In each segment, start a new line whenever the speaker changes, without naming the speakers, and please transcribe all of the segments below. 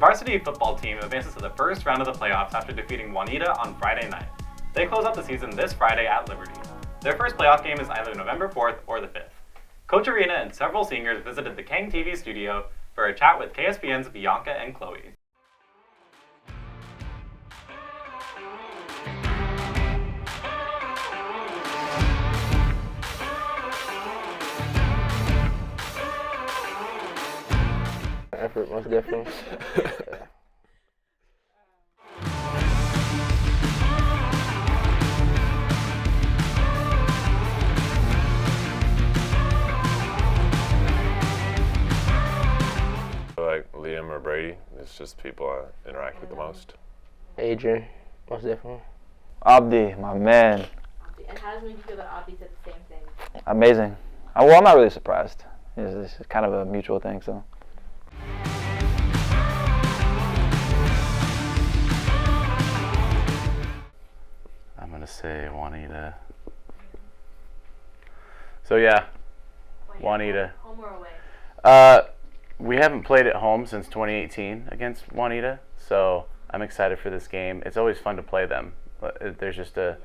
varsity football team advances to the first round of the playoffs after defeating Juanita on Friday night. They close out the season this Friday at Liberty. Their first playoff game is either November 4th or the 5th. Coach Arena and several seniors visited the KANG TV studio for a chat with KSPN's Bianca and Chloe.
Effort, most definitely.
Like Liam or Brady, it's just people I interact with the most.
Adrian, most definitely.
Abdi, my man.
And how does it make you feel that Abdi said the same thing?
Amazing. Well, I'm not really surprised. It's kind of a mutual thing, so.
I'm going to say Juanita. So yeah, Juanita.
Home or away?
We haven't played at home since 2018 against Juanita, so I'm excited for this game. It's always fun to play them. There's just a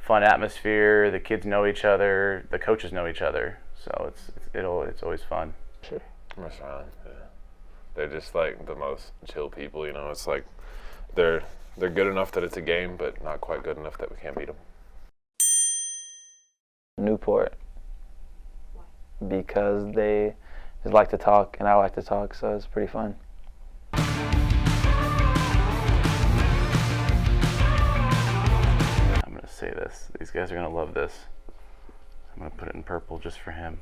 fun atmosphere. The kids know each other. The coaches know each other, so it's always fun.
Sure.
Yeah. They're just like the most chill people, you know. It's like they're good enough that it's a game, but not quite good enough that we can't beat them.
Newport. Because they just like to talk and I like to talk, so it's pretty fun.
I'm going to say this. These guys are going to love this. I'm going to put it in purple just for him.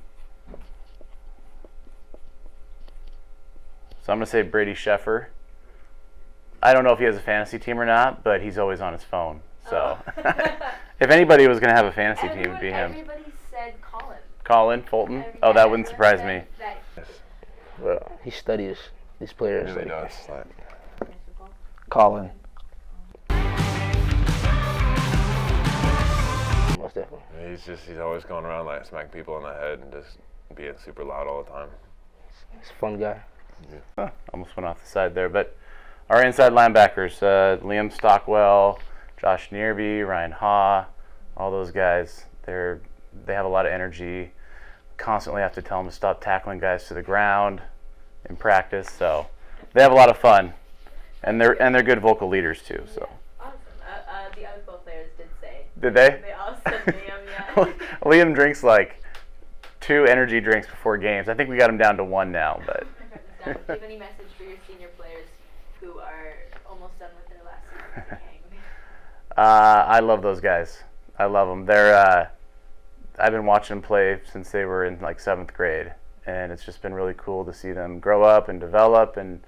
So I'm going to say Brady Sheffer. I don't know if he has a fantasy team or not, but he's always on his phone. So if anybody was going to have a fantasy team, it would be him.
Everybody said Colin.
Colin Fulton? Oh, that wouldn't surprise me.
Well, he studies these players.
He really does.
Colin.
Most definitely.
He's always going around like smacking people on the head and just being super loud all the time.
He's a fun guy.
Huh, almost went off the side there, but our inside linebackers, Liam Stockwell, Josh Nearby, Ryan Ha, all those guys, they have a lot of energy. Constantly have to tell them to stop tackling guys to the ground in practice, so they have a lot of fun, and they're good vocal leaders too. So.
Awesome. The other both players did say.
Did they?
They all said Liam, yeah.
Liam drinks like 2 energy drinks before games. I think we got him down to 1 now, but.
Do you have any message for your senior players who are almost done with their last season at KANG?
I love those guys. I love them. I've been watching them play since they were in like 7th grade, and it's just been really cool to see them grow up and develop and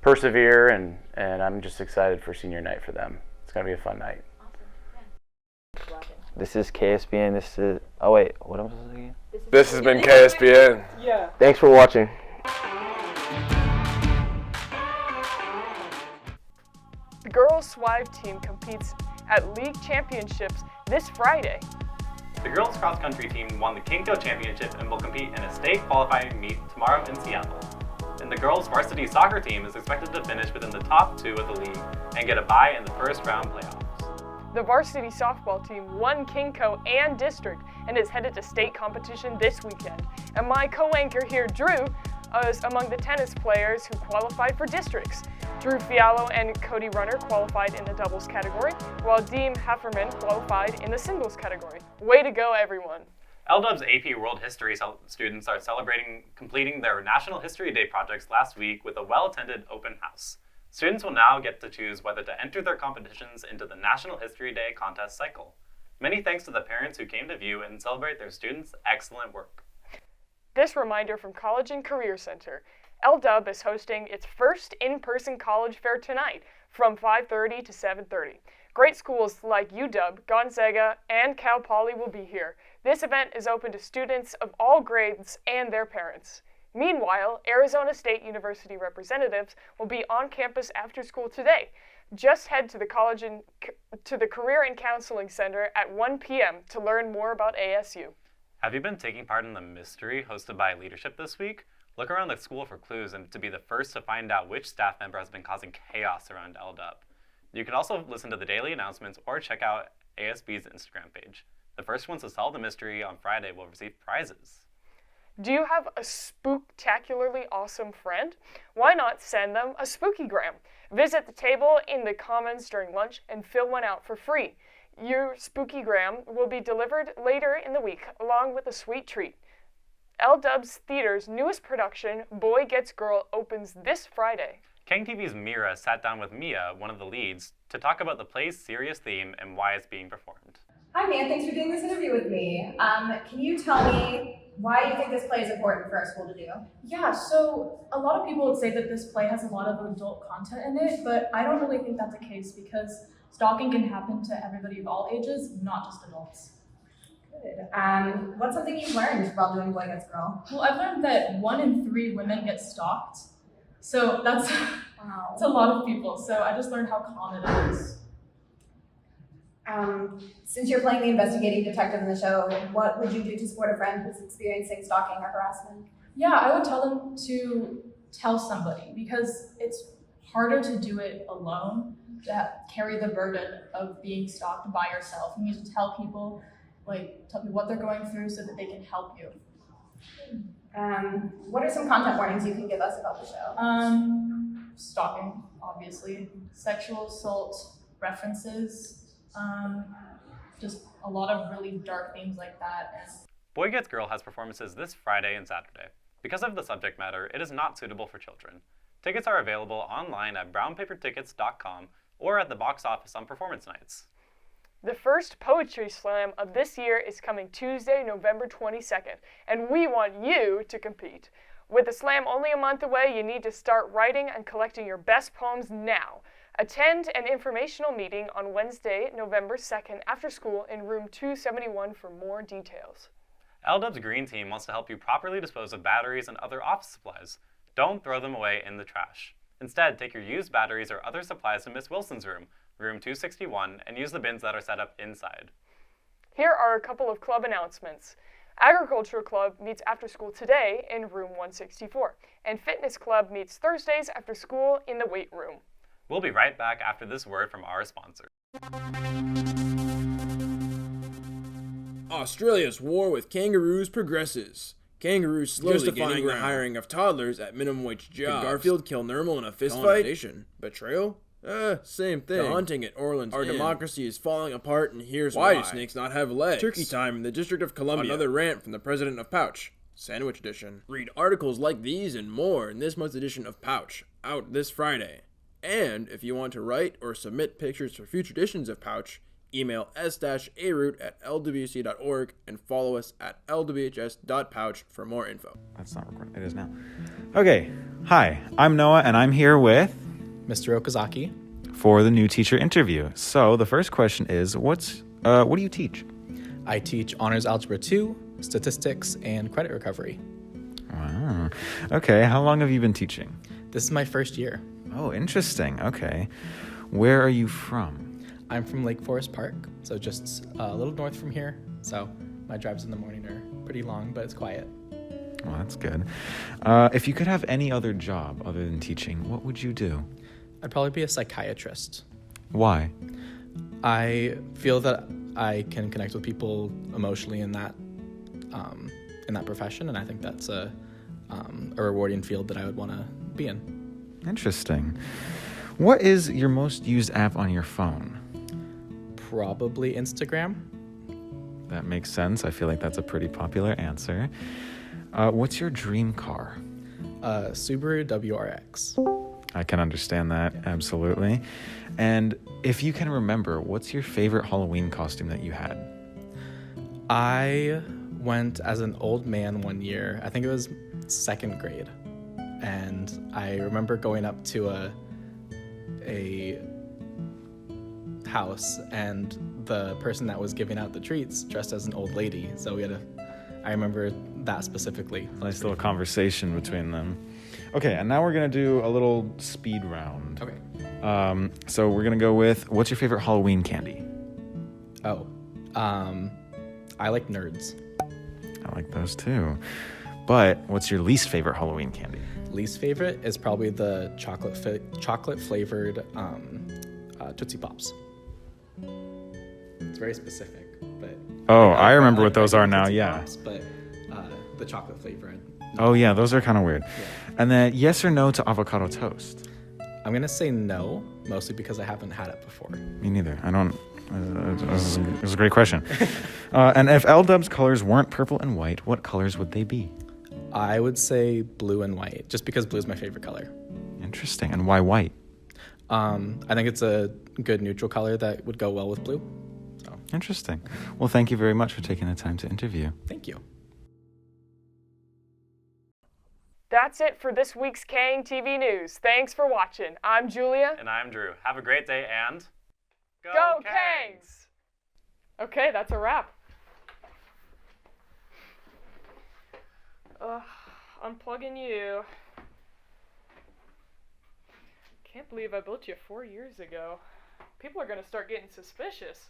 persevere, and I'm just excited for senior night for them. It's going to be a fun night.
Awesome. Yeah.
This is KSPN. This is. Oh wait, what am I supposed to say again?
This has been KSPN.
Yeah.
Thanks for watching.
The girls' SWIVE team competes at league championships this Friday.
The girls' cross-country team won the KINCO championship and will compete in a state qualifying meet tomorrow in Seattle. And the girls' varsity soccer team is expected to finish within the top 2 of the league and get a bye in the first round playoffs.
The varsity softball team won KINCO and district and is headed to state competition this weekend. And my co-anchor here, Drew, is among the tennis players who qualified for districts. Drew Fiallo and Cody Runner qualified in the doubles category, while Deem Hefferman qualified in the singles category. Way to go, everyone.
LDUB's AP World History students are completing their National History Day projects last week with a well-attended open house. Students will now get to choose whether to enter their competitions into the National History Day contest cycle. Many thanks to the parents who came to view and celebrate their students' excellent work.
This reminder from College and Career Center. LDUB is hosting its first in-person college fair tonight from 5:30 to 7:30. Great schools like UW, Gonzaga, and Cal Poly will be here. This event is open to students of all grades and their parents. Meanwhile, Arizona State University representatives will be on campus after school today. Just head to the Career and Counseling Center at 1 p.m. to learn more about ASU.
Have you been taking part in the mystery hosted by Leadership this week? Look around the school for clues and to be the first to find out which staff member has been causing chaos around LDUP. You can also listen to the daily announcements or check out ASB's Instagram page. The first ones to solve the mystery on Friday will receive prizes.
Do you have a spooktacularly awesome friend? Why not send them a spookygram? Visit the table in the Commons during lunch and fill one out for free. Your spookygram will be delivered later in the week, along with a sweet treat. LDUB's Theater's newest production, Boy Gets Girl, opens this Friday.
KANG TV's Meara sat down with Mia, one of the leads, to talk about the play's serious theme and why it's being performed.
Hi, Mia. Thanks for doing this interview with me. Can you tell me why you think this play is important for our school to do?
Yeah, so a lot of people would say that this play has a lot of adult content in it, but I don't really think that's the case because stalking can happen to everybody of all ages, not just adults.
Good. What's something you've learned while doing Boy Gets Girl?
Well, I've learned that 1 in 3 women get stalked, so that's a lot of people. So I just learned how common it is.
Since you're playing the investigating detective in the show, what would you do to support a friend who's experiencing stalking or harassment?
Yeah, I would tell them to tell somebody because it's harder to do it alone, to carry the burden of being stalked by yourself. You need to tell people what they're going through so that they can help you.
What are some content warnings you can give us about the show?
Stalking, obviously, sexual assault references, just a lot of really dark themes like that.
Boy Gets Girl has performances this Friday and Saturday. Because of the subject matter, it is not suitable for children. Tickets are available online at brownpapertickets.com or at the box office on performance nights.
The first Poetry Slam of this year is coming Tuesday, November 22nd, and we want you to compete. With the slam only a month away, you need to start writing and collecting your best poems now. Attend an informational meeting on Wednesday, November 2nd after school in room 271 for more details.
LDUB's Green Team wants to help you properly dispose of batteries and other office supplies. Don't throw them away in the trash. Instead, take your used batteries or other supplies to Miss Wilson's room, room 261, and use the bins that are set up inside.
Here are a couple of club announcements. Agriculture Club meets after school today in room 164, and Fitness Club meets Thursdays after school in the weight room.
We'll be right back after this word from our sponsor.
Australia's war with kangaroos progresses. Kangaroos slowly justifying the hiring of toddlers at minimum wage jobs. Did Garfield kill Nermal in a fistfight? Betrayal? Same thing. The hunting at Orleans. Our democracy is falling apart, and here's why. Why do snakes not have legs? Turkey time in the District of Columbia. Another rant from the president of Pouch. Sandwich edition. Read articles like these and more in this month's edition of Pouch, out this Friday. And if you want to write or submit pictures for future editions of Pouch, email s-aroot@lwc.org and follow us at lwhs.pouch for more info.
That's not recording. It is now. Okay. Hi, I'm Noah, and I'm here with
Mr. Okazaki
for the new teacher interview. So the first question is, what do you teach?
I teach Honors Algebra 2, Statistics, and Credit Recovery.
Wow. Okay. How long have you been teaching?
This is my first year.
Oh, interesting. Okay. Where are you from?
I'm from Lake Forest Park, so just a little north from here. So my drives in the morning are pretty long, but it's quiet.
Well, that's good. If you could have any other job other than teaching, what would you do?
I'd probably be a psychiatrist.
Why?
I feel that I can connect with people emotionally in that profession, and I think that's a rewarding field that I would want to be in.
Interesting. What is your most used app on your phone?
Probably Instagram.
That makes sense. I feel like that's a pretty popular answer. What's your dream car?
Subaru WRX.
I can understand that, absolutely. And if you can remember, what's your favorite Halloween costume that you had?
I went as an old man one year. I think it was 2nd grade. And I remember going up to a house, and the person that was giving out the treats dressed as an old lady. So I remember that specifically.
Nice little conversation between them. Okay, and now we're going to do a little speed round.
Okay.
So we're going to go with, what's your favorite Halloween candy?
I like Nerds.
I like those too. But what's your least favorite Halloween candy?
Least favorite is probably the chocolate flavored Tootsie Pops. It's very specific, but
Oh, I remember what those are now.
Tootsie
Yeah.
Pops, but the chocolate flavor.
Oh yeah, those are kind of weird. Yeah. And then yes or no to avocado toast?
I'm gonna say no, mostly because I haven't had it before.
Me neither. I don't. It was a great question. And if L-Dub's colors weren't purple and white, what colors would they be?
I would say blue and white, just because blue is my favorite color.
Interesting. And why white?
I think it's a good neutral color that would go well with blue. So.
Interesting. Well, thank you very much for taking the time to interview.
Thank you.
That's it for this week's KANG TV News. Thanks for watching. I'm Julia.
And I'm Drew. Have a great day and
Go Kangs! Okay, that's a wrap. Unplugging you. Can't believe I built you 4 years ago. People are gonna start getting suspicious.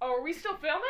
Oh, are we still filming?